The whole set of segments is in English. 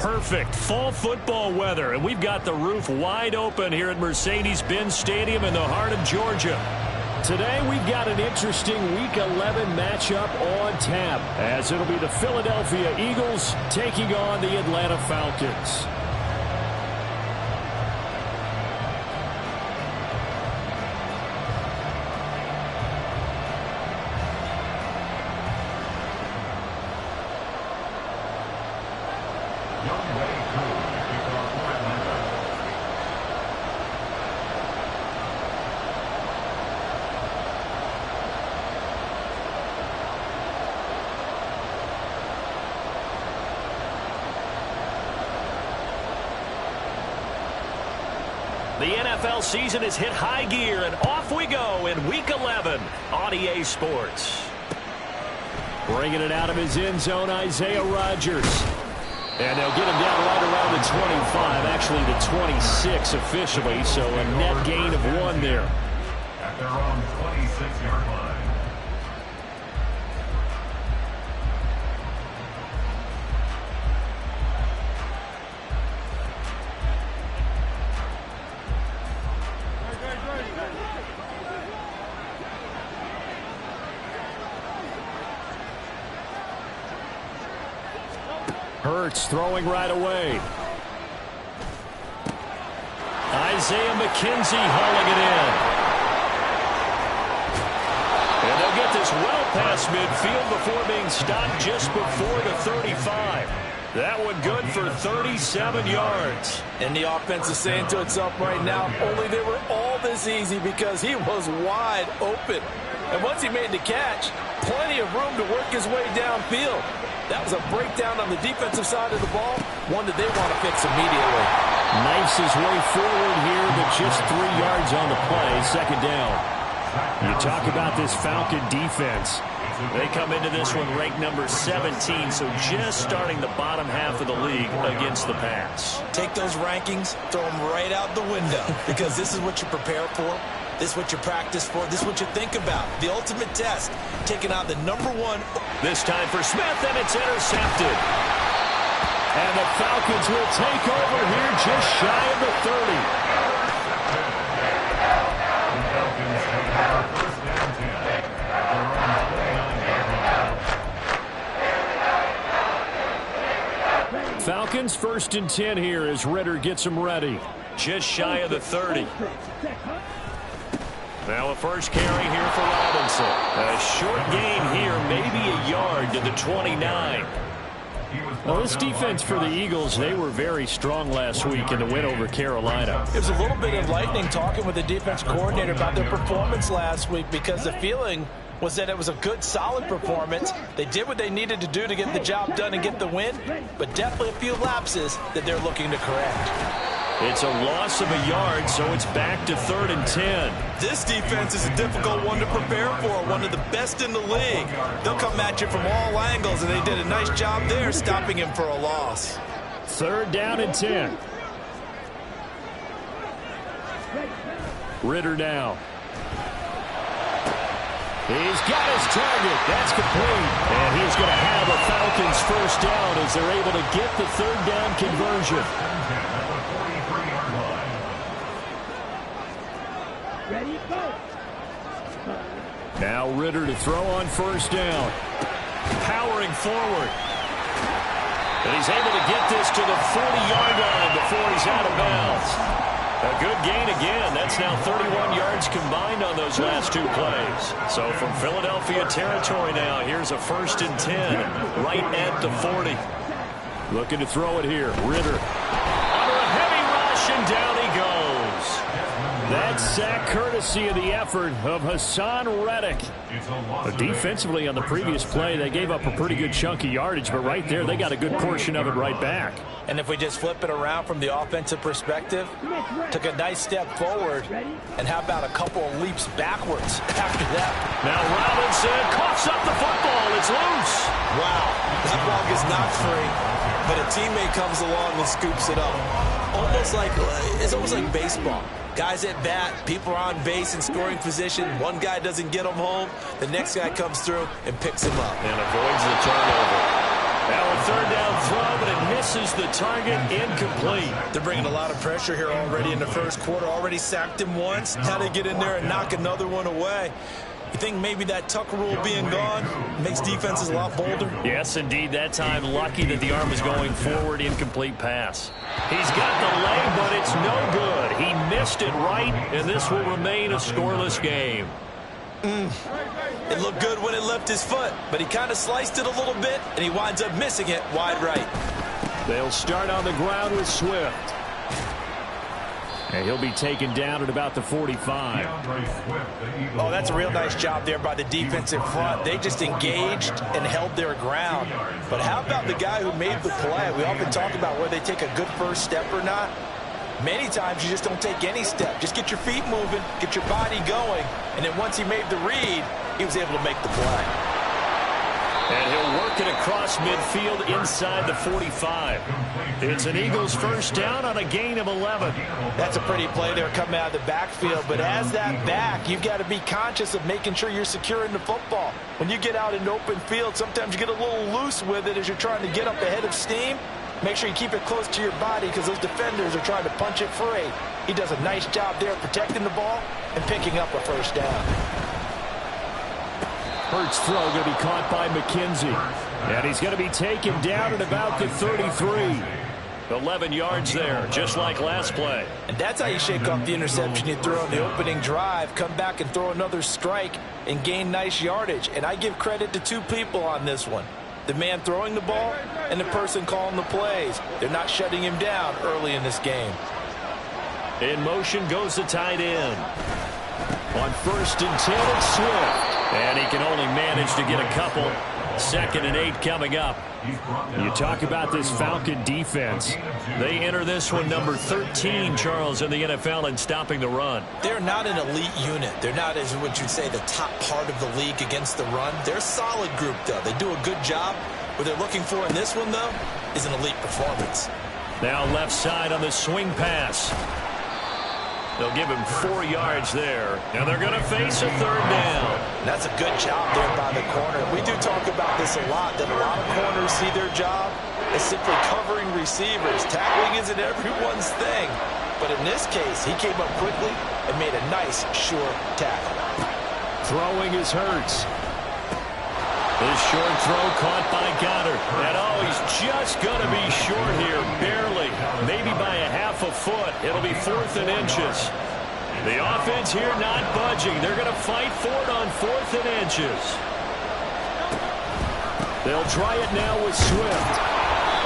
perfect fall football weather, and we've got the roof wide open here at Mercedes-Benz Stadium in the heart of Georgia. Today we've got an interesting Week 11 matchup on tap, as it'll be the Philadelphia Eagles taking on the Atlanta Falcons. The NFL season has hit high gear, and off we go in Week 11 on EA Sports. Bringing it out of his end zone, Isaiah Rodgers. And they'll get him down right around the 25, actually the 26 officially, so a net gain of 1 there. At their own 26-yard line. Hurts throwing right away. Isaiah McKenzie hauling it in. And they'll get this well past midfield before being stopped just before the 35. That one good for 37 yards. And the offense is saying to itself right now, only they were all this easy because he was wide open. And once he made the catch, plenty of room to work his way downfield. That was a breakdown on the defensive side of the ball, one that they want to fix immediately. Knifes his way forward here, but just 3 yards on the play, second down. You talk about this Falcon defense. They come into this one ranked number 17, so just starting the bottom half of the league against the pass. Take those rankings, throw them right out the window, because this is what you prepare for. This is what you practice for. This is what you think about. The ultimate test, taking out the number 1. This time for Smith, and it's intercepted. And the Falcons will take over here just shy of the 30. Falcons 1st and 10 here as Ritter gets them ready. Just shy of the 30. Now a first carry here for Robinson. A short gain here, maybe a yard to the 29. Well, this defense for the Eagles, they were very strong last week in the win over Carolina. It was a little bit enlightening talking with the defense coordinator about their performance last week, because the feeling was that it was a good, solid performance. They did what they needed to do to get the job done and get the win, but definitely a few lapses that they're looking to correct. It's a loss of a yard, so it's back to 3rd and 10. This defense is a difficult one to prepare for, one of the best in the league. They'll come at you from all angles, and they did a nice job there stopping him for a loss. 3rd down and 10. Ritter now. He's got his target. That's complete. And he's going to have a Falcons first down as they're able to get the 3rd down conversion. Ready, go. Now Ritter to throw on first down. Powering forward. And he's able to get this to the 40-yard line before he's out of bounds. A good gain again. That's now 31 yards combined on those last 2 plays. So from Philadelphia territory now, here's a 1st and 10 right at the 40. Looking to throw it here. Ritter under a heavy rush, and down he goes. That sack courtesy of the effort of Hassan Reddick. Defensively on the previous play, they gave up a pretty good chunk of yardage, but right there they got a good portion of it right back. And if we just flip it around from the offensive perspective, took a nice step forward, and how about a couple of leaps backwards after that? Now Robinson coughs up the football. It's loose. Wow, that ball gets knocked free, but a teammate comes along and scoops it up. It's almost like baseball. Guys at bat, people are on base in scoring position. One guy doesn't get him home. The next guy comes through and picks him up. And avoids the turnover. Now a third down throw, but it misses the target, incomplete. They're bringing a lot of pressure here already in the first quarter. Already sacked him once. How to get in there and knock another one away. You think maybe that Tucker rule being gone makes defenses a lot bolder? Yes, indeed. That time, lucky that the arm was going forward, incomplete pass. He's got the leg, but it's no good. He missed it right, and this will remain a scoreless game. It looked good when it left his foot, but he kind of sliced it a little bit, and he winds up missing it wide right. They'll start on the ground with Swift. And he'll be taken down at about the 45. Oh, that's a real nice job there by the defensive front. They just engaged and held their ground. But how about the guy who made the play? We often talk about whether they take a good first step or not. Many times you just don't take any step. Just get your feet moving, get your body going, and then once he made the read, he was able to make the play. And he'll work it across midfield inside the 45. It's an Eagles first down on a gain of 11. That's a pretty play there coming out of the backfield. But as that back, you've got to be conscious of making sure you're securing the football. When you get out in open field, sometimes you get a little loose with it as you're trying to get up ahead of steam. Make sure you keep it close to your body because those defenders are trying to punch it free. He does a nice job there protecting the ball and picking up a first down. Hurts throw going to be caught by McKenzie. And he's going to be taken down at about the 33. 11 yards there, just like last play. And that's how you shake off the interception you throw on the opening drive. Come back and throw another strike and gain nice yardage. And I give credit to two people on this one. The man throwing the ball and the person calling the plays. They're not shutting him down early in this game. In motion goes the tight end. On 1st and 10, it's Swift. And he can only manage to get a couple. 2nd and 8 coming up. You talk about this Falcon defense. They enter this one number 13, Charles, in the NFL in stopping the run. They're not an elite unit. They're not, as what you'd say, the top part of the league against the run. They're a solid group, though. They do a good job. What they're looking for in this one, though, is an elite performance. Now left side on the swing pass. They'll give him 4 yards there. And they're going to face a third down. That's a good job there by the corner. We do talk about this a lot, that a lot of corners see their job as simply covering receivers. Tackling isn't everyone's thing. But in this case, he came up quickly and made a nice, sure tackle. Throwing is Hurts. This short throw caught by Goddard. And oh, he's just going to be short here, barely. Maybe by a half a foot. It'll be 4th and inches. The offense here not budging. They're going to fight for it on 4th and inches. They'll try it now with Swift.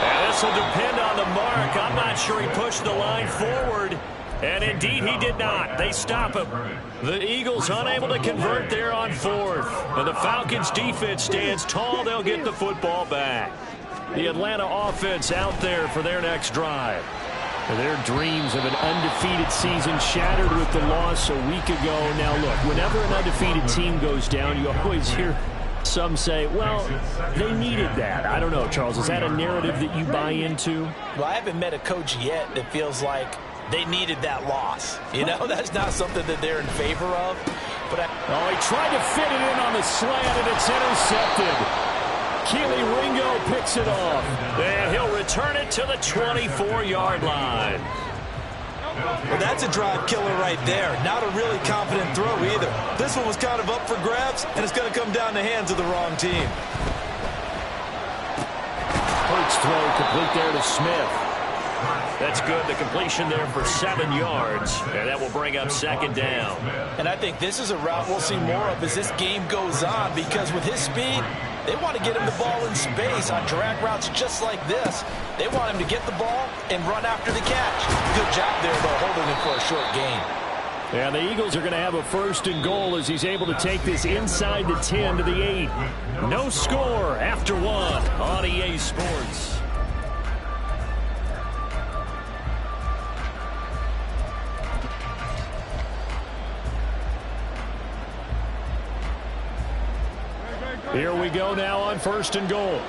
And this will depend on the mark. I'm not sure he pushed the line forward. And indeed, he did not. They stop him. The Eagles unable to convert there on 4th. And the Falcons' defense stands tall. They'll get the football back. The Atlanta offense out there for their next drive. Their dreams of an undefeated season shattered with the loss a week ago. Now, look, whenever an undefeated team goes down, you always hear some say, well, they needed that. I don't know, Charles. Is that a narrative that you buy into? Well, I haven't met a coach yet that feels like they needed that loss. You know, that's not something that they're in favor of. But he tried to fit it in on the slant, and it's intercepted. Keely Ringo picks it off. And he'll return it to the 24-yard line. Well, that's a drive killer right there. Not a really confident throw either. This one was kind of up for grabs, and it's going to come down the hands of the wrong team. Hurts throw complete there to Smith. That's good. The completion there for 7 yards. And that will bring up 2nd down. And I think this is a route we'll see more of as this game goes on, because with his speed, they want to get him the ball in space on drag routes just like this. They want him to get the ball and run after the catch. Good job there, though, holding him for a short gain. And the Eagles are going to have a 1st and goal as he's able to take this inside the 10 to the 8. No score after 1 on EA Sports. Here we go now on 1st and goal.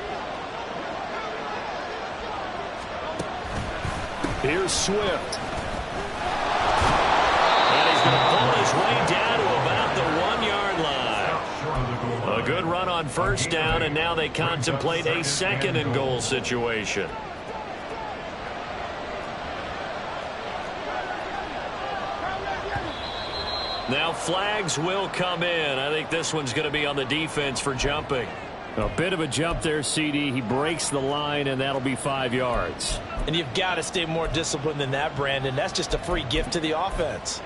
Here's Swift. And he's going to pull his way down to about the 1-yard line. A good run on first down, and now they contemplate a second and goal situation. Now flags will come in. I think this one's going to be on the defense for jumping. A bit of a jump there, CD. He breaks the line, and that'll be 5 yards. And you've got to stay more disciplined than that, Brandon. That's just a free gift to the offense.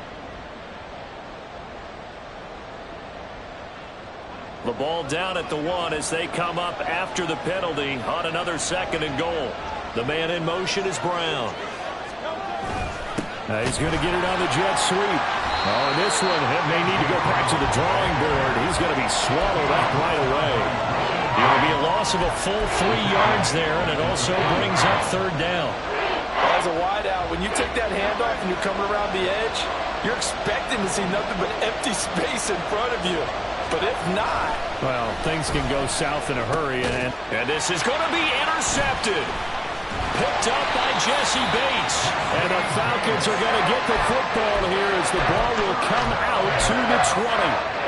The ball down at the 1 as they come up after the penalty on another second and goal. The man in motion is Brown. He's going to get it on the jet sweep. Oh, and this one may need to go back to the drawing board. He's going to be swallowed up right away. It'll be a loss of a full 3 yards there, and it also brings up third down. As a wideout, when you take that handoff and you're coming around the edge, you're expecting to see nothing but empty space in front of you. But if not, well, things can go south in a hurry. And this is going to be intercepted. Picked up by Jesse Bates. And the Falcons are going to get the football here as the ball will come out to the 20.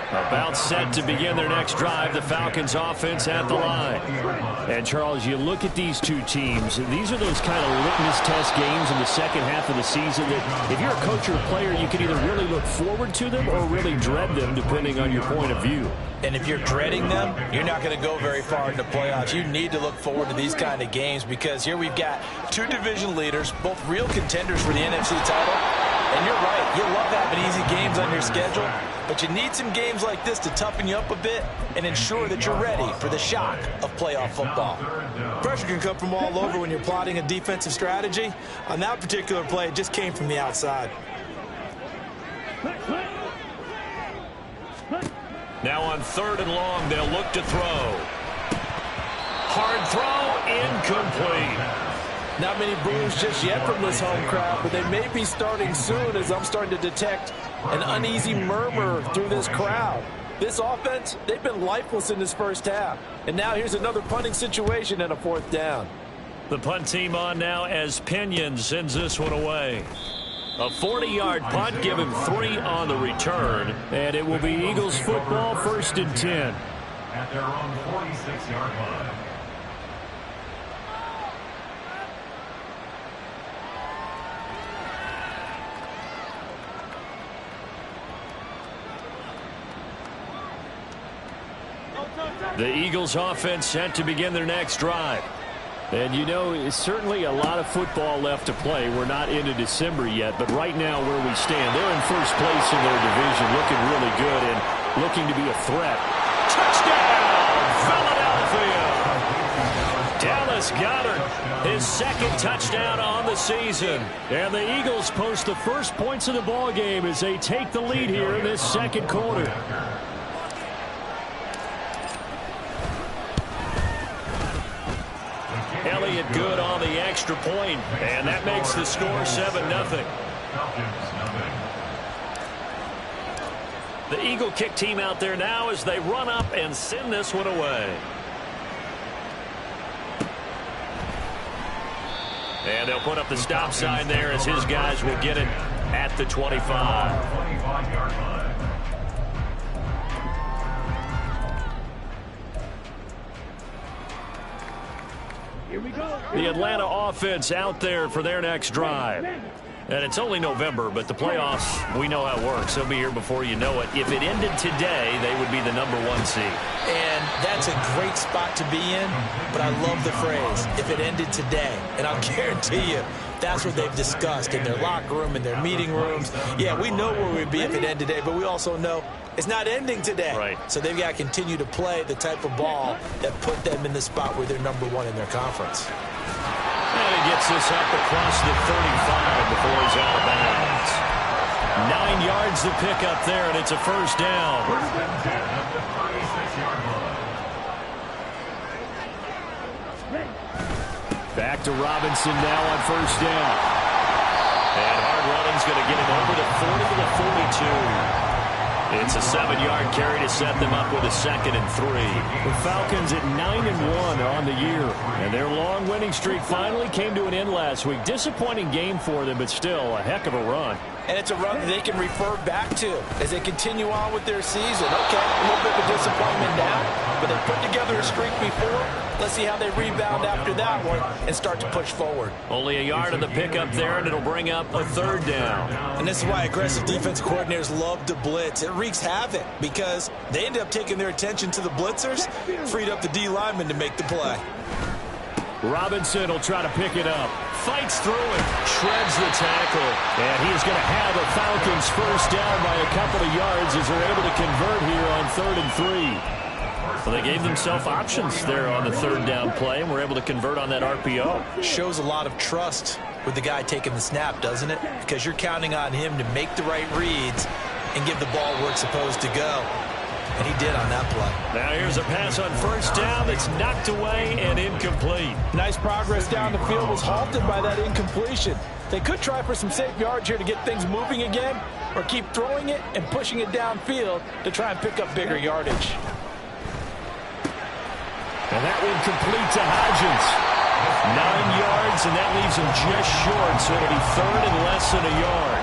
About set to begin their next drive. The Falcons offense at the line. And, Charles, you look at these two teams. These are those kind of litmus test games in the second half of the season that if you're a coach or a player, you can either really look forward to them or really dread them, depending on your point of view. And if you're dreading them, you're not going to go very far in the playoffs. You need to look forward to these kind of games because here we've got two division leaders, both real contenders for the NFC title. And you're right, you love having easy games on your schedule, but you need some games like this to toughen you up a bit and ensure that you're ready for the shock of playoff football. Pressure can come from all over when you're plotting a defensive strategy. On that particular play, it just came from the outside. Now on 3rd and long, they'll look to throw. Hard throw, incomplete. Not many boos just yet from this home crowd, but they may be starting soon as I'm starting to detect an uneasy murmur through this crowd. This offense, they've been lifeless in this first half. And now here's another punting situation and a 4th down. The punt team on now as Pinion sends this one away. A 40-yard punt, give him 3 on the return. And it will be Eagles football, 1st and 10. At their own 46-yard line. The Eagles offense set to begin their next drive. And you know, it's certainly a lot of football left to play. We're not into December yet, but right now where we stand, they're in first place in their division, looking really good and looking to be a threat. Touchdown, Philadelphia! Dallas Goedert, his 2nd touchdown on the season. And the Eagles post the first points of the ball game as they take the lead here in this 2nd quarter. Elliott good on the extra point, and that makes the score 7-0. The Eagle kick team out there now as they run up and send this one away. And they'll put up the stop sign there as his guys will get it at the 25. 25-yard line. The Atlanta offense out there for their next drive. And it's only November, but the playoffs, we know how it works. They'll be here before you know it. If it ended today, they would be the #1 seed. And that's a great spot to be in, but I love the phrase, if it ended today. And I'll guarantee you, that's what they've discussed in their locker room, in their meeting rooms. Yeah, we know where we'd be if it ended today, but we also know it's not ending today. Right. So they've got to continue to play the type of ball that put them in the spot where they're #1 in their conference. And he gets this up across the 35 before he's out of bounds. 9 yards to pick up there, and it's a first down. Back to Robinson now on first down. And hard running's going to get him over the 40 to the 42. It's a 7-yard carry to set them up with a 2nd and 3. The Falcons at 9-1 on the year, and their long winning streak finally came to an end last week. Disappointing game for them, but still a heck of a run. And it's a run that they can refer back to as they continue on with their season. Okay, a little bit of a disappointment now, but they put together a streak before. Let's see how they rebound after that one and start to push forward. Only a yard on the pickup there, and it'll bring up a 3rd down. And this is why aggressive defense coordinators love to blitz. It wreaks havoc because they end up taking their attention to the blitzers, freed up the D lineman to make the play. Robinson will try to pick it up. Fights through it, shreds the tackle. And he's going to have a Falcons first down by a couple of yards as they're able to convert here on 3rd and 3. Well, they gave themselves options there on the 3rd down play, and were able to convert on that RPO. Shows a lot of trust with the guy taking the snap, doesn't it? Because you're counting on him to make the right reads and give the ball where it's supposed to go. And he did on that play. Now here's a pass on 1st down that's knocked away and incomplete. Nice progress down the field was halted by that incompletion. They could try for some safe yards here to get things moving again, or keep throwing it and pushing it downfield to try and pick up bigger yardage. And that one complete to Hodgins. 9 yards, and that leaves him just short, so it'll be 3rd and less than a yard.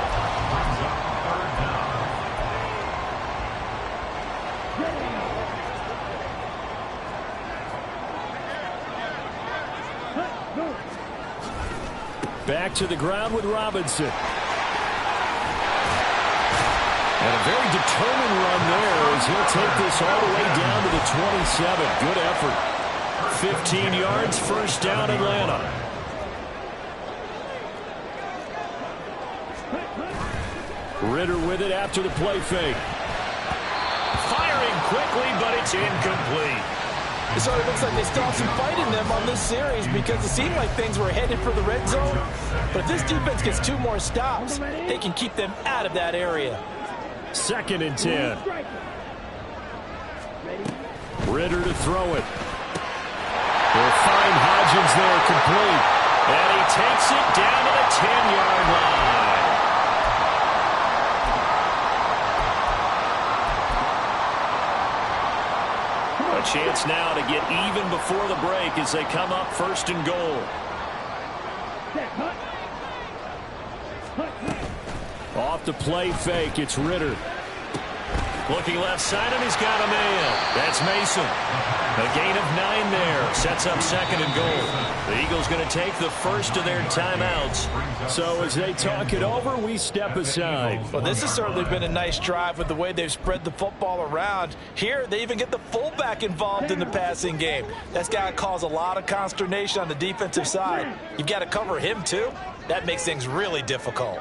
Back to the ground with Robinson. And a very determined run there as he'll take this all the way down to the 27. Good effort. 15 yards, 1st down, Atlanta. Ritter with it after the play fake. Firing quickly, but it's incomplete. So it looks like they still have some fight in them on this series because it seemed like things were headed for the red zone. But if this defense gets 2 more stops, they can keep them out of that area. 2nd and 10. Ritter to throw it. They'll find Hodgins there complete. And he takes it down to the 10-yard line. A chance now to get even before the break as they come up 1st and goal. Off the play fake, it's Ritter. Looking left side, and he's got a man. That's Mason. A gain of 9 there. Sets up 2nd and goal. The Eagles going to take the first of their timeouts. So as they talk it over, we step aside. Well, this has certainly been a nice drive with the way they've spread the football around. Here, they even get the fullback involved in the passing game. That's got to cause a lot of consternation on the defensive side. You've got to cover him, too. That makes things really difficult.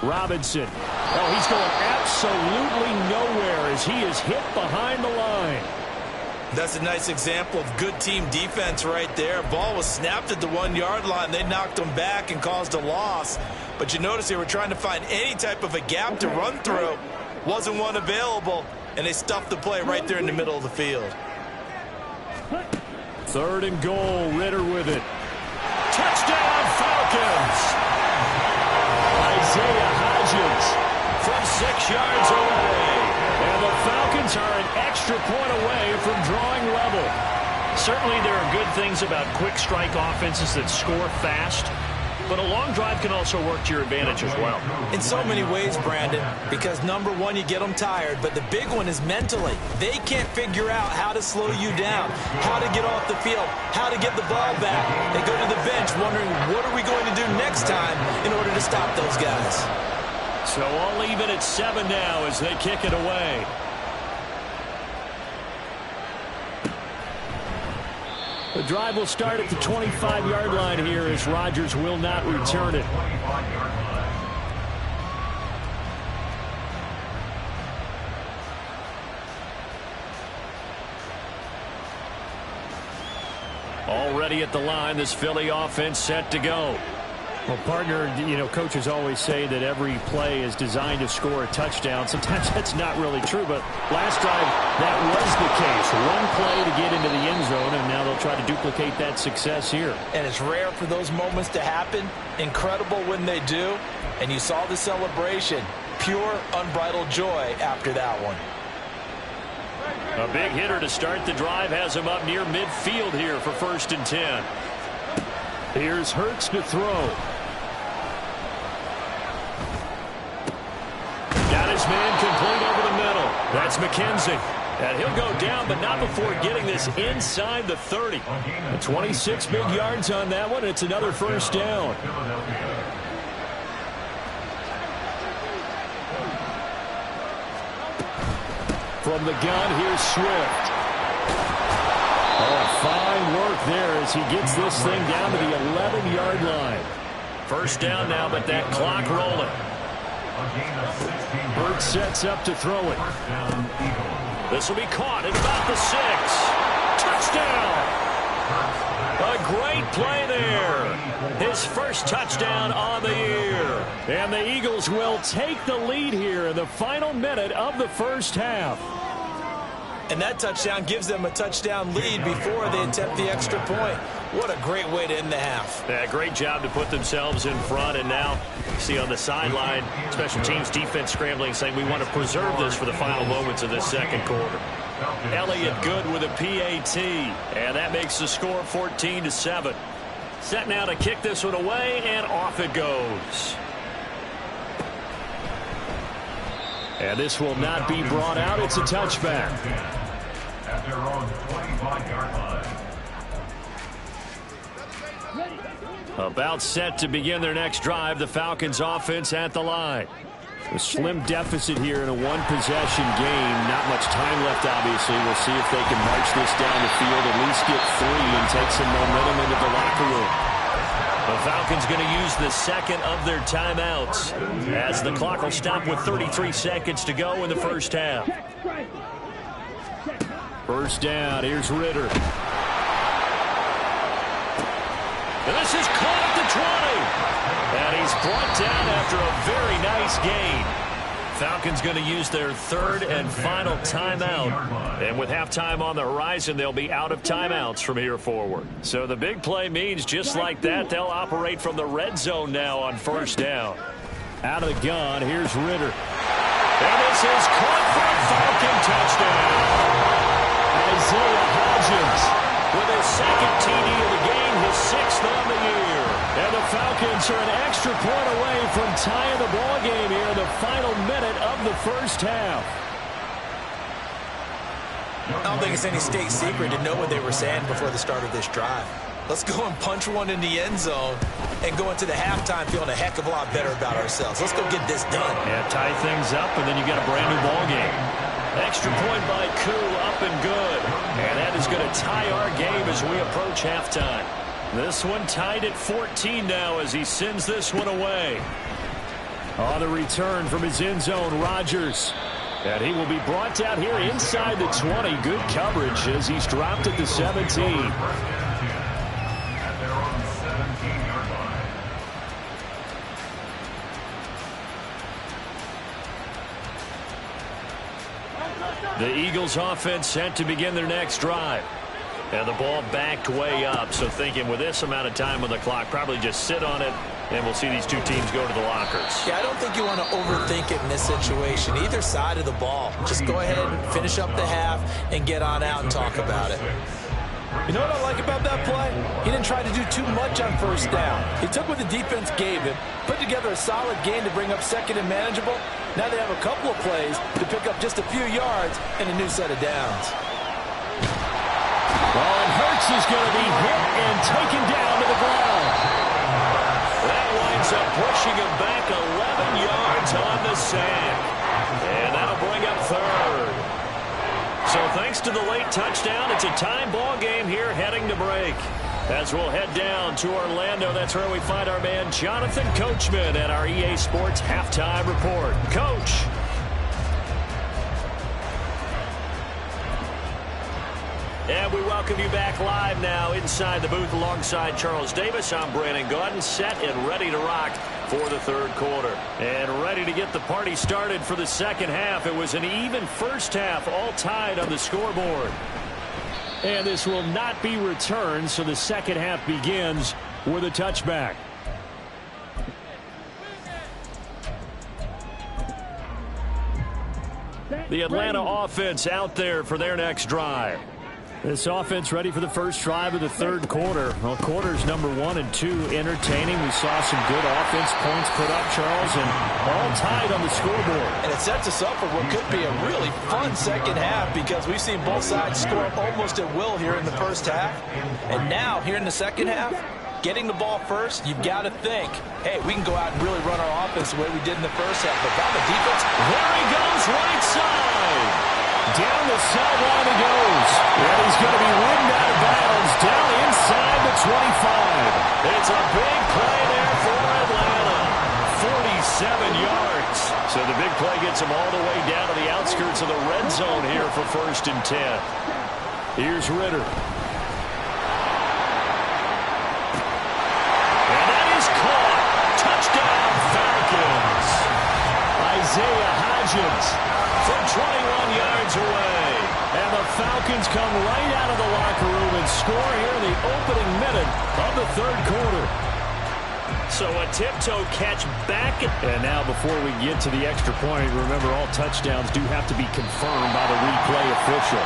Robinson. Oh, he's going absolutely nowhere as he is hit behind the line. That's a nice example of good team defense right there. Ball was snapped at the 1-yard line. They knocked him back and caused a loss. But you notice they were trying to find any type of a gap to run through. Wasn't one available, and they stuffed the play right there in the middle of the field. 3rd and goal, Ritter with it. Touchdown, Falcons! Isaiah Hodgins from 6 yards away. And the Falcons are an extra point away from drawing level. Certainly there are good things about quick strike offenses that score fast, but a long drive can also work to your advantage as well. In so many ways, Brandon, because number one, you get them tired, but the big one is mentally. They can't figure out how to slow you down, how to get off the field, how to get the ball back. They go to the bench wondering, what are we going to do next time in order to stop those guys? So all even at 7 now as they kick it away. The drive will start at the 25-yard line here as Rodgers will not return it. Already at the line, this Philly offense set to go. Well, partner, you know, coaches always say that every play is designed to score a touchdown. Sometimes that's not really true, but last drive, that was the case. One play to get into the end zone, and now they'll try to duplicate that success here. And it's rare for those moments to happen. Incredible when they do. And you saw the celebration. Pure, unbridled joy after that one. A big hitter to start the drive has him up near midfield here for 1st and 10. Here's Hurts to throw. Got his man complete over the middle. That's McKenzie. And he'll go down, but not before getting this inside the 30. 26 big yards on that one. It's another 1st down. From the gun, here's Swift. Oh, fine work there as he gets this thing down to the 11-yard line. 1st down now, but that clock rolling. Bird sets up to throw it. This will be caught at about the 6. Touchdown! A great play there. His first touchdown on the year. And the Eagles will take the lead here in the final minute of the 1st half. And that touchdown gives them a touchdown lead before they attempt the extra point. What a great way to end the half. Yeah, great job to put themselves in front. And now, see on the sideline, special teams defense scrambling, saying we want to preserve this for the final moments of this 2nd quarter. Elliott good with a PAT. And that makes the score 14-7. Set now to kick this one away, and off it goes. And this will not be brought out. It's a touchback. At their own 25-yard line. About set to begin their next drive. The Falcons offense at the line. A slim deficit here in a one-possession game. Not much time left, obviously. We'll see if they can march this down the field, at least get 3 and take some momentum into the locker room. The Falcons going to use the 2nd of their timeouts as the clock will stop with 33 seconds to go in the 1st half. 1st down. Here's Ritter. And this is caught at the 20. And he's brought down after a very nice gain. Falcons going to use their 3rd and final timeout. And with halftime on the horizon, they'll be out of timeouts from here forward. So the big play means just like that, they'll operate from the red zone now on 1st down. Out of the gun, here's Ritter. And this is caught for a Falcon touchdown. Isaiah Hodgins with his 2nd TD of the game, his 6th on the year. And the Falcons are an extra point away from tying the ball game here in the final minute of the 1st half. I don't think it's any state secret to know what they were saying before the start of this drive. Let's go and punch one in the end zone and go into the halftime feeling a heck of a lot better about ourselves. Let's go get this done. Yeah, tie things up, and then you get a brand new ball game. Extra point by Koo, up and good. And that is going to tie our game as we approach halftime. This one tied at 14 now as he sends this one away. On the return from his end zone, Rodgers. And he will be brought down here inside the 20. Good coverage as he's dropped at the 17. At their own 17-yard line. The Eagles offense set to begin their next drive. And the ball backed way up, so thinking with this amount of time on the clock, probably just sit on it, and we'll see these two teams go to the lockers. Yeah, I don't think you want to overthink it in this situation. Either side of the ball. Just go ahead and finish up the half and get on out and talk about it. You know what I like about that play? He didn't try to do too much on 1st down. He took what the defense gave him, put together a solid game to bring up 2nd and manageable. Now they have a couple of plays to pick up just a few yards and a new set of downs. Well, and Hurts is going to be hit and taken down to the ground. That winds up pushing him back 11 yards on the sack. And that'll bring up 3rd. So thanks to the late touchdown, it's a time ball game here heading to break. As we'll head down to Orlando, that's where we find our man Jonathan Coachman at our EA Sports Halftime Report. Coach. And we welcome you back live now inside the booth alongside Charles Davis. I'm Brandon Gaudin, set and ready to rock for the third quarter. And ready to get the party started for the second half. It was an even first half, all tied on the scoreboard. And this will not be returned, so the second half begins with a touchback. The Atlanta offense out there for their next drive. This offense ready for the first drive of the third quarter. Well, quarters number 1 and 2 entertaining. We saw some good offense points put up, Charles, and all tied on the scoreboard. And it sets us up for what could be a really fun second half because we've seen both sides score almost at will here in the first half. And now, here in the second half, getting the ball first, you've got to think, hey, we can go out and really run our offense the way we did in the first half. But down the defense, there he goes, right side. Down the sideline he goes. And he's going to be ridden out of bounds down inside the 25. It's a big play there for Atlanta. 47 yards. So the big play gets him all the way down to the outskirts of the red zone here for 1st and 10. Here's Ritter. And that is caught. Touchdown, Falcons. Isaiah Hodgins from 21 yards away. And the Falcons come right out of the locker room and score here in the opening minute of the third quarter. So a tiptoe catch back. And now before we get to the extra point, remember all touchdowns do have to be confirmed by the replay official.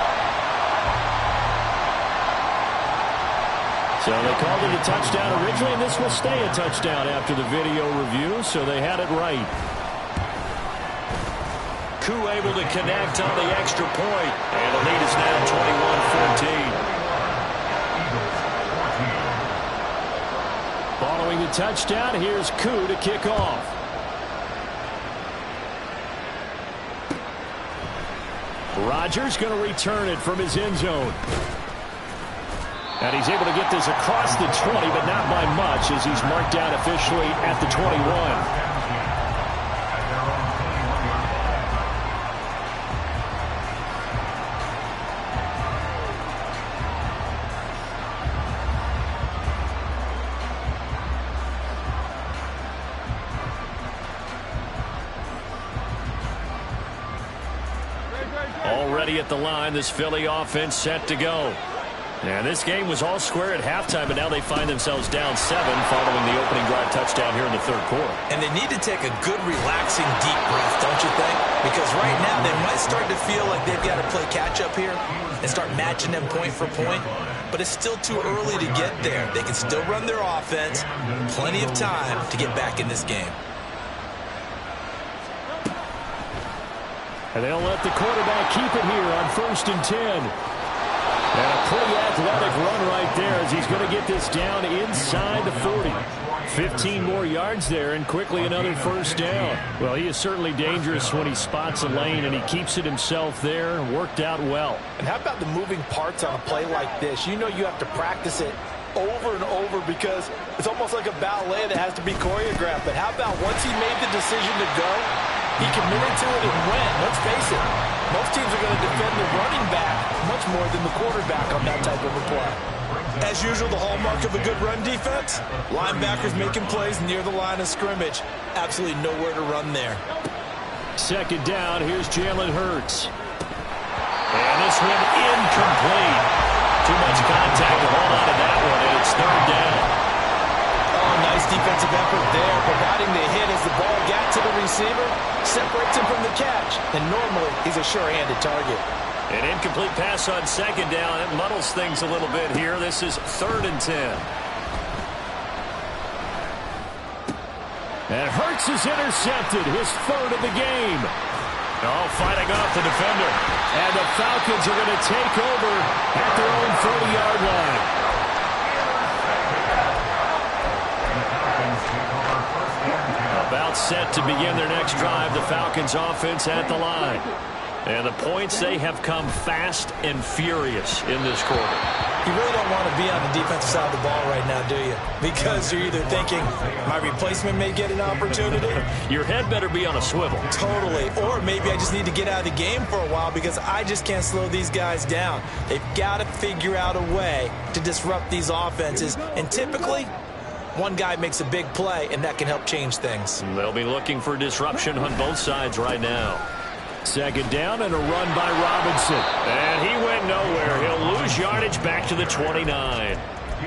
So they called it a touchdown originally, and this will stay a touchdown after the video review, so they had it right. Koo able to connect on the extra point. And the lead is now 21-14. Following the touchdown, here's Koo to kick off. Rodgers going to return it from his end zone. And he's able to get this across the 20, but not by much as he's marked out officially at the 21. Already at the line, this Philly offense set to go. And this game was all square at halftime, but now they find themselves down 7 following the opening drive touchdown here in the third quarter. And they need to take a good, relaxing, deep breath, don't you think? Because right now they might start to feel like they've got to play catch-up here and start matching them point for point. But it's still too early to get there. They can still run their offense. Plenty of time to get back in this game. And they'll let the quarterback keep it here on 1st and 10. And a pretty athletic run right there as he's going to get this down inside the 40. 15 more yards there and quickly another first down. Well, he is certainly dangerous when he spots a lane and he keeps it himself there and worked out well. And how about the moving parts on a play like this? You know you have to practice it over and over because it's almost like a ballet that has to be choreographed. But how about once he made the decision to go, he committed to it and went. Let's face it, most teams are going to defend the running back much more than the quarterback on that type of a play. As usual, the hallmark of a good run defense, linebackers making plays near the line of scrimmage. Absolutely nowhere to run there. Second down, here's Jalen Hurts. And this one incomplete. Too much contact to hold on to that one, and it's third down. Oh, nice defensive effort there, providing the hit as the ball got to the receiver, separates him from the catch, and normally he's a sure-handed target. An incomplete pass on second down. It muddles things a little bit here. This is 3rd and 10. And Hurts is intercepted, his 3rd of the game. Oh, fighting off the defender. And the Falcons are going to take over at their own 40-yard line. About set to begin their next drive. The Falcons offense at the line. And the points, they have come fast and furious in this quarter. You really don't want to to be on the defensive side of the ball right now, do you? Because you're either thinking, my replacement may get an opportunity. Your head better be on a swivel. Totally. Or maybe I just need to get out of the game for a while because I just can't slow these guys down. They've got to figure out a way to disrupt these offenses. And typically, one guy makes a big play, and that can help change things. They'll be looking for disruption on both sides right now. Second down and a run by Robinson. And he went nowhere. He'll lose yardage back to the 29.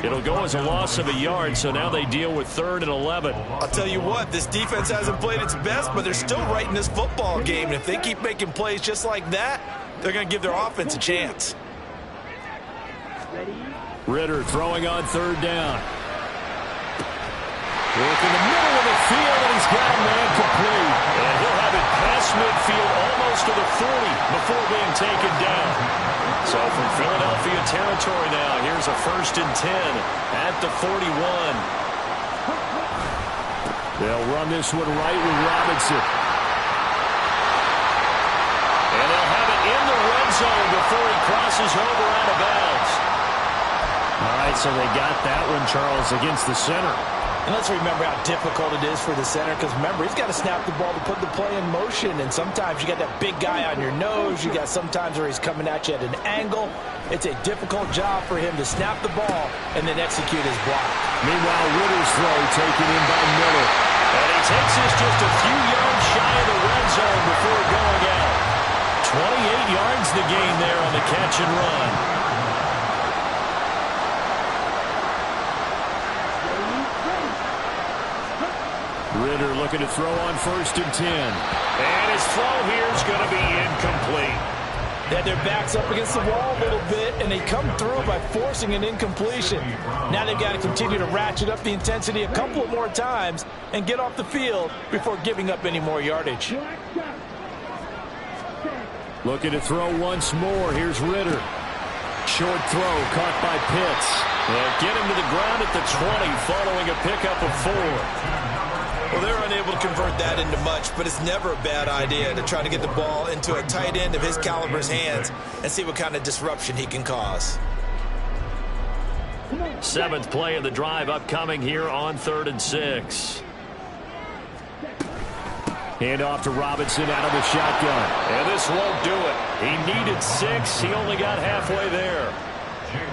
It'll go as a loss of a yard, so now they deal with 3rd and 11. I'll tell you what, this defense hasn't played its best, but they're still right in this football game. And if they keep making plays just like that, they're going to give their offense a chance. Ritter throwing on 3rd down. Work in the middle of the field, and he's got a man complete. And he'll have it past midfield almost to the 40 before being taken down. So from Philadelphia territory now, here's a 1st and 10 at the 41. They'll run this one right with Robinson. And they'll have it in the red zone before he crosses over out of bounds. All right, so they got that one, Charles, against the center. And let's remember how difficult it is for the center, because remember, he's got to snap the ball to put the play in motion, and sometimes you got that big guy on your nose. You got sometimes where he's coming at you at an angle. It's a difficult job for him to snap the ball and then execute his block. Meanwhile, Ritter's throw taken in by Miller. And he takes this just a few yards shy of the red zone before going out. 28 yards the gain there on the catch and run. Ritter looking to throw on 1st and 10. And his throw here is going to be incomplete. They had their backs up against the wall a little bit, and they come through by forcing an incompletion. Now they've got to continue to ratchet up the intensity a couple of more times and get off the field before giving up any more yardage. Looking to throw once more. Here's Ritter. Short throw caught by Pitts. They'll get him to the ground at the 20 following a pickup of 4. Well, they're unable to convert that into much, but it's never a bad idea to try to get the ball into a tight end of his caliber's hands and see what kind of disruption he can cause. 7th play of the drive upcoming here on 3rd and 6. Hand off to Robinson out of the shotgun. And this won't do it. He needed 6. He only got halfway there.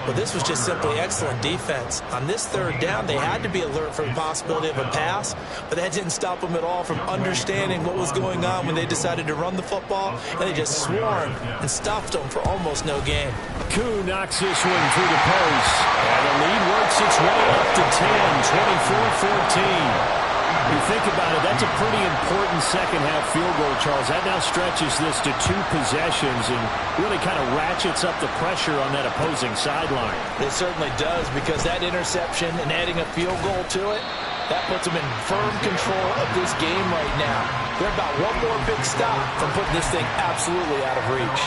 Well, this was just simply excellent defense. On this 3rd down, they had to be alert for the possibility of a pass, but that didn't stop them at all from understanding what was going on when they decided to run the football, and they just swarmed and stuffed them for almost no gain. Koo knocks this one through the post. And the lead works its way up to 10, 24-14. You think about it, that's a pretty important second-half field goal, Charles. That now stretches this to 2 possessions and really kind of ratchets up the pressure on that opposing sideline. It certainly does, because that interception and adding a field goal to it, that puts them in firm control of this game right now. They're about one more big stop from putting this thing absolutely out of reach.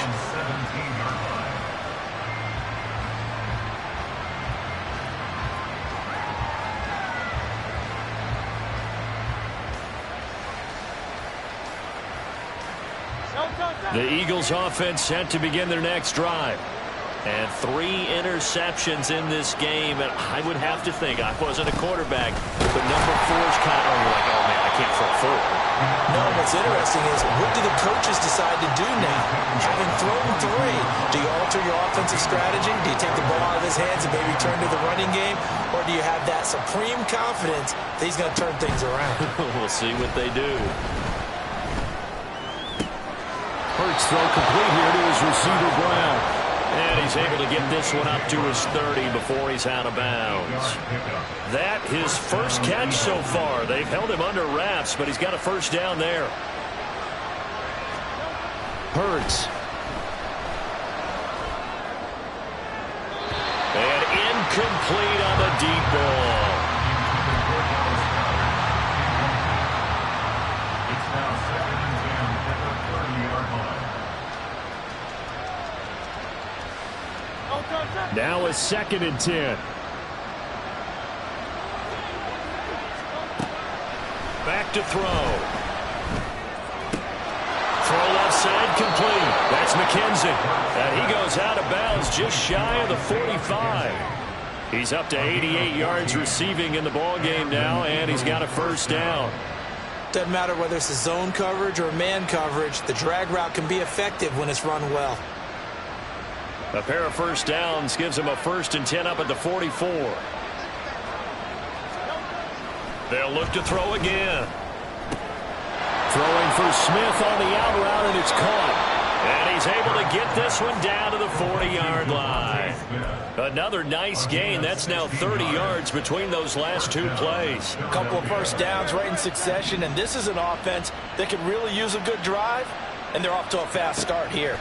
The Eagles offense set to begin their next drive. And 3 interceptions in this game. And I would have to think, I wasn't a quarterback, but number 4's kind of like, oh man, I can't throw 4. No, what's interesting is, what do the coaches decide to do now? Having thrown 3, do you alter your offensive strategy? Do you take the ball out of his hands and maybe turn to the running game? Or do you have that supreme confidence that he's going to turn things around? We'll see what they do. Hurts throw complete here to his receiver Brown. And he's able to get this one up to his 30 before he's out of bounds. That his first catch so far. They've held him under wraps, but he's got a 1st down there. Hurts. And incomplete on the deep ball. It's now 2nd and 10 at the 30-yard line. Now a 2nd and 10. Back to throw. Throw left side complete. That's McKenzie. And he goes out of bounds just shy of the 45. He's up to 88 yards receiving in the ball game now, and he's got a first down. Doesn't matter whether it's a zone coverage or man coverage, the drag route can be effective when it's run well. A pair of first downs gives him a 1st and 10 up at the 44. They'll look to throw again. Throwing for Smith on the out route, and it's caught. And he's able to get this one down to the 40-yard line. Another nice gain. That's now 30 yards between those last two plays. A couple of first downs right in succession, and this is an offense that could really use a good drive, and they're off to a fast start here.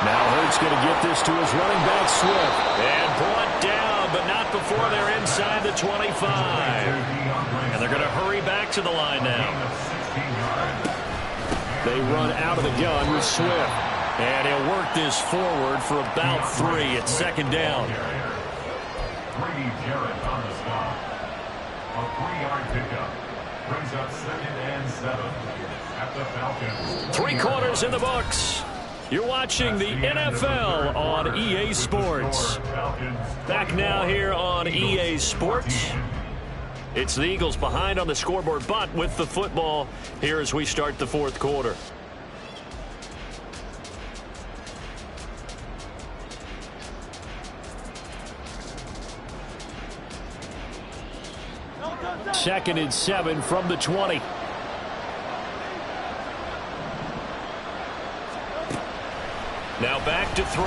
Now Hurts going to get this to his running back, Swift. And brought down, but not before they're inside the 25. And they're going to hurry back to the line now. They run out of the gun with Swift. And he'll work this forward for about 3 at 2nd down. Brady Jarrett on the stop. A 3-yard pickup brings up 2nd and 7 at the Falcons. 3 quarters in the books. You're watching the NFL on EA Sports. Back now here on EA Sports. It's the Eagles behind on the scoreboard, but with the football here as we start the 4th quarter. Second and 7 from the 20. Now back to throw.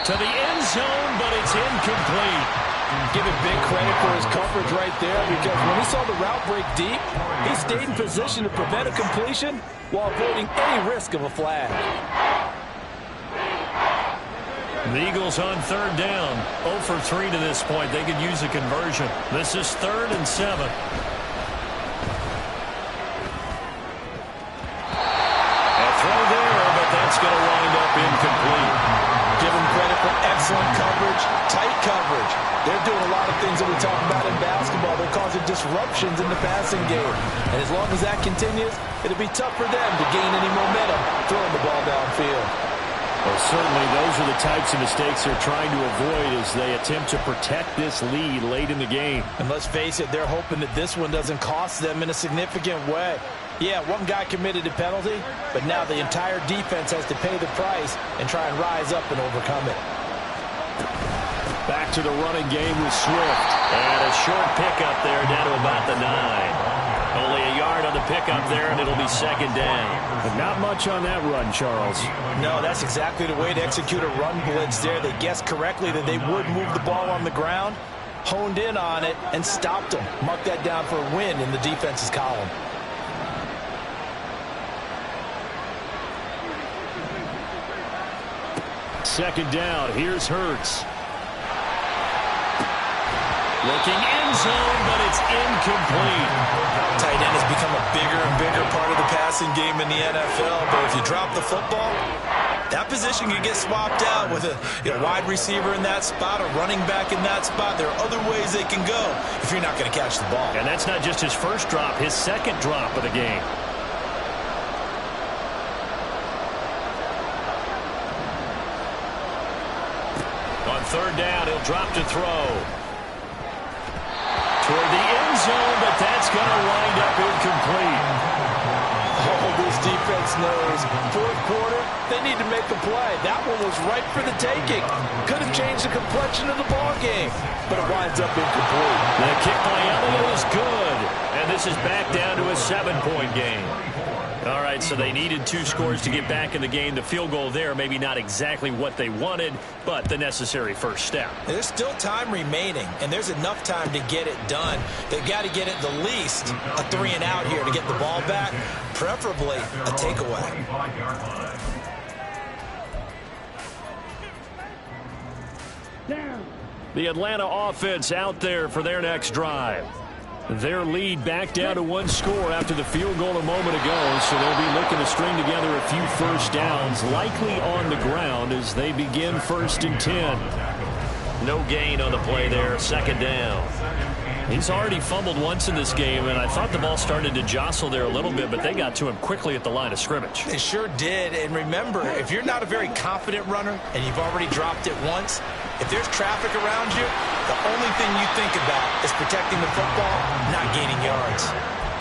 To the end zone, but it's incomplete. Give him big credit for his coverage right there, because when he saw the route break deep, he stayed in position to prevent a completion while avoiding any risk of a flag. The Eagles on 3rd down. 0 for 3 to this point. They could use a conversion. This is 3rd and 7. A throw there, but that's going to wind up incomplete. Give him credit for excellent coverage, tight coverage. They're doing a lot of things that we talk about in basketball. They're causing disruptions in the passing game. And as long as that continues, it'll be tough for them to gain any momentum throwing the ball downfield. Well, certainly those are the types of mistakes they're trying to avoid as they attempt to protect this lead late in the game. And let's face it, they're hoping that this one doesn't cost them in a significant way. Yeah, one guy committed a penalty, but now the entire defense has to pay the price and try and rise up and overcome it. Back to the running game with Swift. And a short pickup there down to about the 9. Only a yard on the pickup there, and it'll be 2nd down. But not much on that run, Charles. No, that's exactly the way to execute a run blitz there. They guessed correctly that they would move the ball on the ground, honed in on it, and stopped them. Mark that down for a win in the defense's column. Second down. Here's Hurts. Looking end zone, but it's incomplete. Tight end has become a bigger and bigger part of the passing game in the NFL, but if you drop the football, that position can get swapped out with a wide receiver in that spot, a running back in that spot. There are other ways they can go if you're not going to catch the ball. And that's not just his first drop, his 2nd drop of the game. On 3rd down, he'll drop to throw. Toward the end zone, but that's going to wind up incomplete. Oh, this defense knows. 4th quarter, they need to make a play. That one was right for the taking. Could have changed the complexion of the ball game, but it winds up incomplete. The kick by Elliott is good, and this is back down to a 7-point game. All right, so they needed 2 scores to get back in the game. The field goal there, maybe not exactly what they wanted, but the necessary first step. There's still time remaining, and there's enough time to get it done. They've got to get at the least a 3 and out here to get the ball back, preferably a takeaway. The Atlanta offense out there for their next drive. Their lead back down to 1 score after the field goal a moment ago, so they'll be looking to string together a few first downs, likely on the ground as they begin 1st and 10. No gain on the play there, 2nd down. He's already fumbled once in this game, and I thought the ball started to jostle there a little bit, but they got to him quickly at the line of scrimmage. They sure did. And remember, if you're not a very confident runner and you've already dropped it once, if there's traffic around you, the only thing you think about is protecting the football, not gaining yards.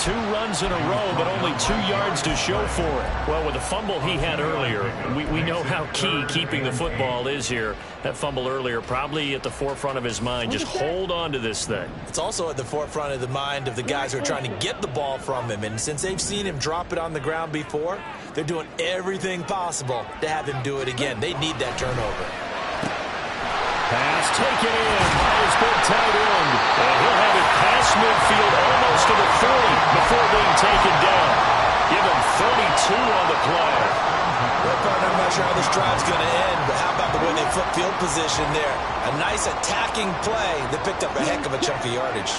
2 runs in a row, but only 2 yards to show for it. Well, with the fumble he had earlier, we know how key keeping the football is here. That fumble earlier probably at the forefront of his mind. Just hold on to this thing. It's also at the forefront of the mind of the guys who are trying to get the ball from him. And since they've seen him drop it on the ground before, they're doing everything possible to have him do it again. They need that turnover. Pass taken in by his big tight end. And he'll have it past midfield almost to the 40 before being taken down. Give him 32 on the play. Well, partner, I'm not sure how this drive's going to end, but how about the way they flip field position there? A nice attacking play that picked up a heck of a chunk of yardage.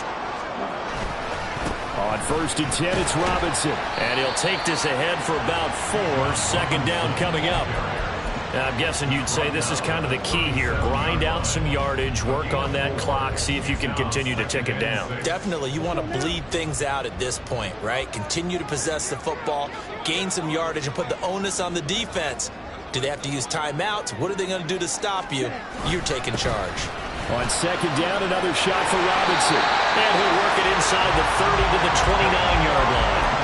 On 1st and 10, it's Robinson. And he'll take this ahead for about 4. 2nd down coming up. I'm guessing you'd say this is kind of the key here. Grind out some yardage, work on that clock, see if you can continue to tick it down. Definitely. You want to bleed things out at this point, right? Continue to possess the football, gain some yardage, and put the onus on the defense. Do they have to use timeouts? What are they going to do to stop you? You're taking charge. On 2nd down, another shot for Robinson. And he'll work it inside the 30 to the 29-yard line.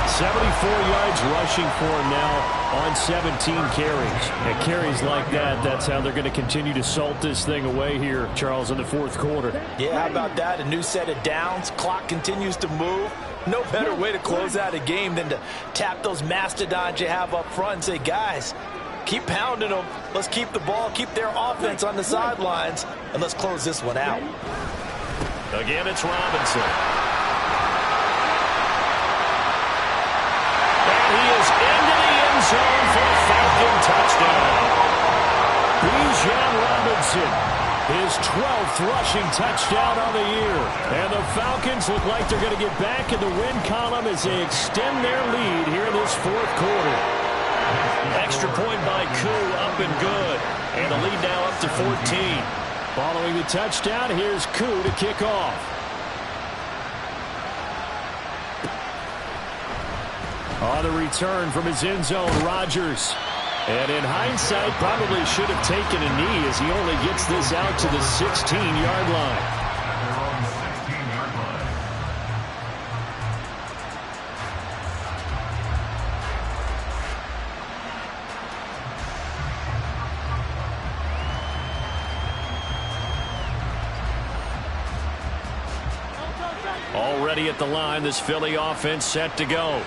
74 yards rushing for him now on 17 carries. And carries like that, that's how they're going to continue to salt this thing away here, Charles, in the 4th quarter. Yeah, how about that? A new set of downs. Clock continues to move. No better way to close out a game than to tap those mastodons you have up front and say, guys, keep pounding them. Let's keep the ball, keep their offense on the sidelines, and let's close this one out. Again, it's Robinson. He is into the end zone for a Falcon touchdown. Bijan Robinson, his 12th rushing touchdown on the year. And the Falcons look like they're going to get back in the win column as they extend their lead here in this 4th quarter. Extra point by Koo, up and good. And the lead now up to 14. Following the touchdown, here's Koo to kick off. On the return from his end zone, Rodgers. And in hindsight, probably should have taken a knee as he only gets this out to the 16-yard line. Already at the line, this Philly offense set to go.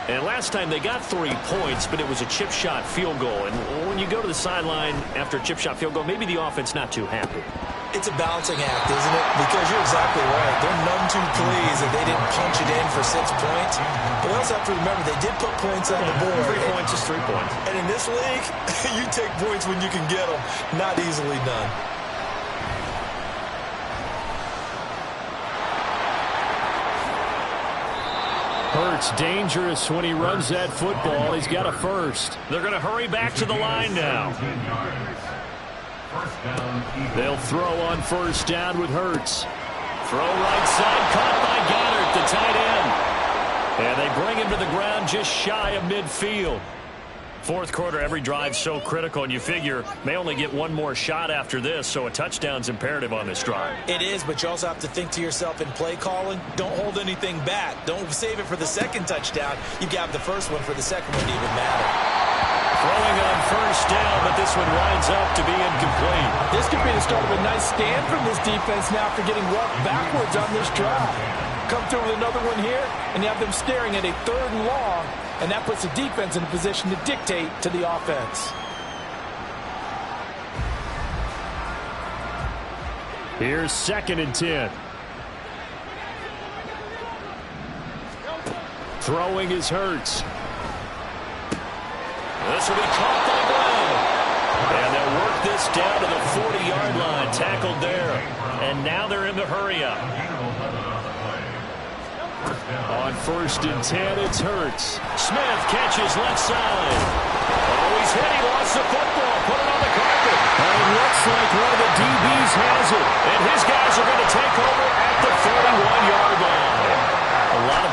And last time they got 3 points, but it was a chip shot field goal. And when you go to the sideline after a chip shot field goal, maybe the offense not too happy. It's a balancing act, isn't it? Because you're exactly right. They're none too pleased that they didn't punch it in for 6 points. But we also have to remember they did put points on the board. 3 points is 3 points. And in this league, you take points when you can get them. Not easily done. Hurts dangerous when he runs that football. He's got a first. They're going to hurry back to the line now. They'll throw on 1st down with Hurts. Throw right side, caught by Goddard, the tight end. And they bring him to the ground just shy of midfield. 4th quarter, every drive so critical, and you figure may only get one more shot after this, so a touchdown's imperative on this drive. It is, but you also have to think to yourself in play calling, don't hold anything back. Don't save it for the 2nd touchdown. You got the first one for the 2nd one to even matter. Throwing on 1st down, but this one winds up to be incomplete. This could be the start of a nice stand from this defense now after getting roughed backwards on this drive. Come through with another one here, and you have them staring at a 3rd and long, and that puts the defense in a position to dictate to the offense. Here's 2nd and 10. Throwing is Hurts. This will be caught by Brown. And they'll work this down to the 40-yard line. Tackled there. And now they're in the hurry-up. On 1st and 10, it's Hurts. Smith catches left side. Oh, he's hit. He lost the football. Put it on the carpet. And it looks like one of the DBs has it. And his guys are going to take over at the 40.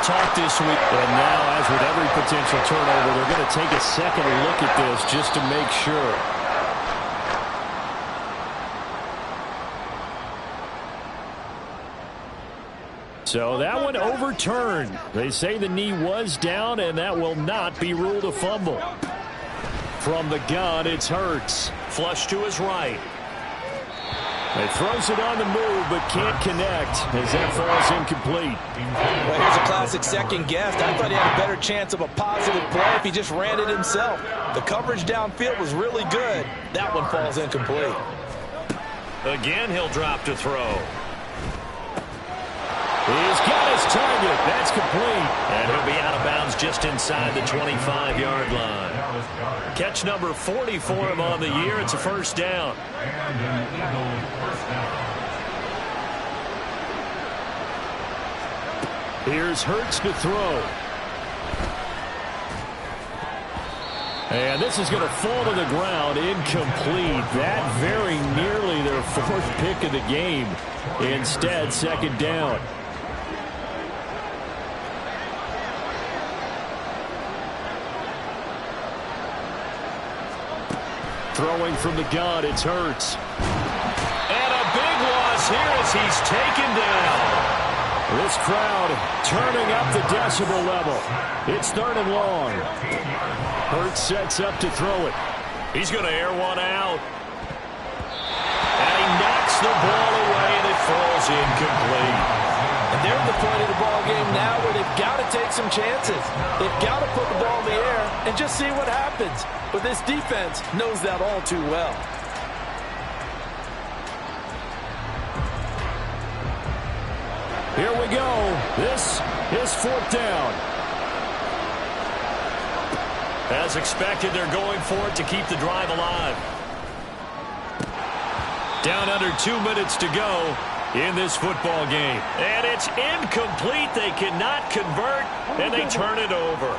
talk this week. And now, as with every potential turnover, they're going to take a second look at this just to make sure. So that one overturned. They say the knee was down, and that will not be ruled a fumble. From the gun, it's Hurts. Flush to his right. He throws it on the move, but can't connect as that falls incomplete. Well, here's a classic second guess. I thought he had a better chance of a positive play if he just ran it himself. The coverage downfield was really good. That one falls incomplete. Again, he'll drop to throw. He's got his target. That's complete. And he'll be out of bounds just inside the 25-yard line. Catch number 40 for him on the year. It's a first down. And an Eagle first down. Here's Hurts to throw. And this is going to fall to the ground, incomplete. That very nearly their fourth pick of the game. Instead, second down. Throwing from the gun, it's Hurts. And a big loss here as he's taken down. This crowd turning up the decibel level. It's third and long. Hurts sets up to throw it. He's going to air one out. And he knocks the ball away, and it falls incomplete. And they're at the point of the ball game now where they've got to take some chances. They've got to put the ball in the air and just see what happens. But this defense knows that all too well. Here we go. This is fourth down. As expected, they're going for it to keep the drive alive. Down under 2 minutes to go in this football game. And it's incomplete. They cannot convert, and they turn it over.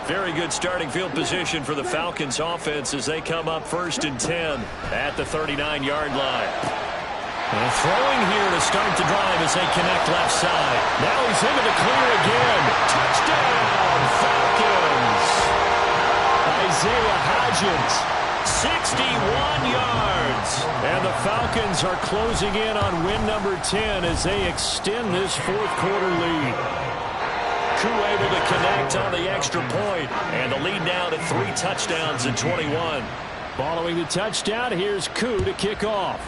Very good starting field position for the Falcons offense as they come up 1st and 10 at the 39-yard line. And throwing here to start the drive as they connect left side. Now he's into the clear again. Touchdown, Falcons! Isaiah Hodgins. 61 yards. And the Falcons are closing in on win number 10 as they extend this fourth quarter lead. Koo able to connect on the extra point, and the lead now to 3 touchdowns in 21. Following the touchdown, here's Koo to kick off.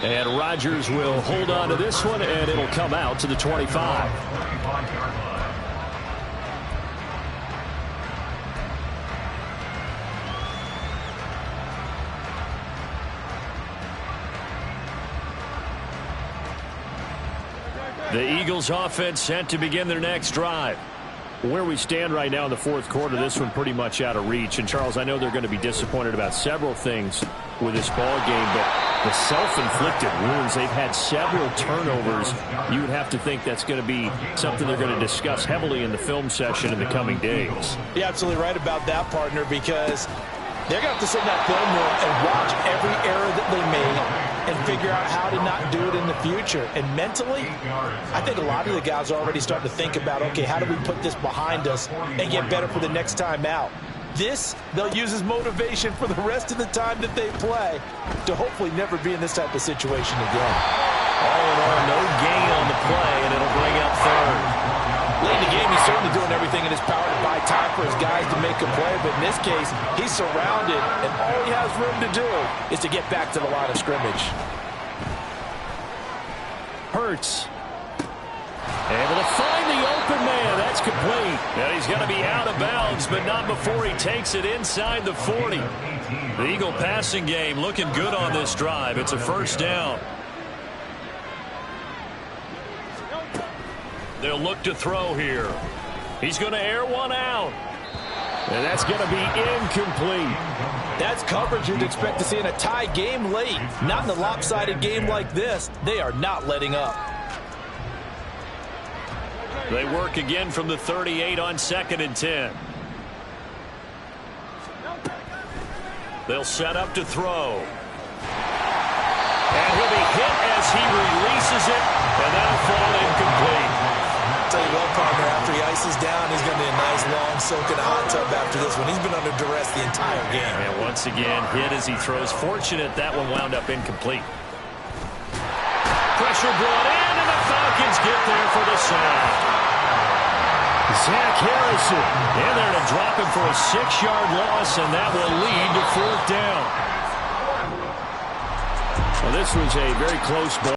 And Rodgers will hold on to this one, and it'll come out to the 25. The Eagles offense set to begin their next drive. Where we stand right now in the fourth quarter, this one pretty much out of reach. And, Charles, I know they're going to be disappointed about several things with this ball game, but the self-inflicted wounds, they've had several turnovers. You would have to think that's going to be something they're going to discuss heavily in the film session in the coming days. You're absolutely right about that, partner, because they're going to have to sit in that film room and watch every error that they made and figure out how to not do it in the future. And mentally, I think a lot of the guys are already starting to think about, okay, how do we put this behind us and get better for the next time out? This, they'll use as motivation for the rest of the time that they play to hopefully never be in this type of situation again. All in all, no gain on the play, and it'll bring up third. Late in the game, he's certainly doing everything in his power to buy time for his guys to make a play, but in this case, he's surrounded, and all he has room to do is to get back to the line of scrimmage. Hurts. Able to find the open man. That's complete. And he's going to be out of bounds, but not before he takes it inside the 40. The Eagle passing game looking good on this drive. It's a first down. They'll look to throw here. He's going to air one out. And that's going to be incomplete. That's coverage you'd expect to see in a tie game late. Not in a lopsided game like this. They are not letting up. They work again from the 38 on 2nd and 10. They'll set up to throw. And he'll be hit as he releases it, and that'll fall incomplete. Tell you what, partner, after he ices down, he's going to be a nice, long soak in a hot tub after this one. He's been under duress the entire game. And once again, hit as he throws. Fortunate that one wound up incomplete. Pressure brought in, and the Falcons get there for the sack. Zach Harrison in there to drop him for a 6-yard loss, and that will lead to 4th down. Well, this was a very close ball.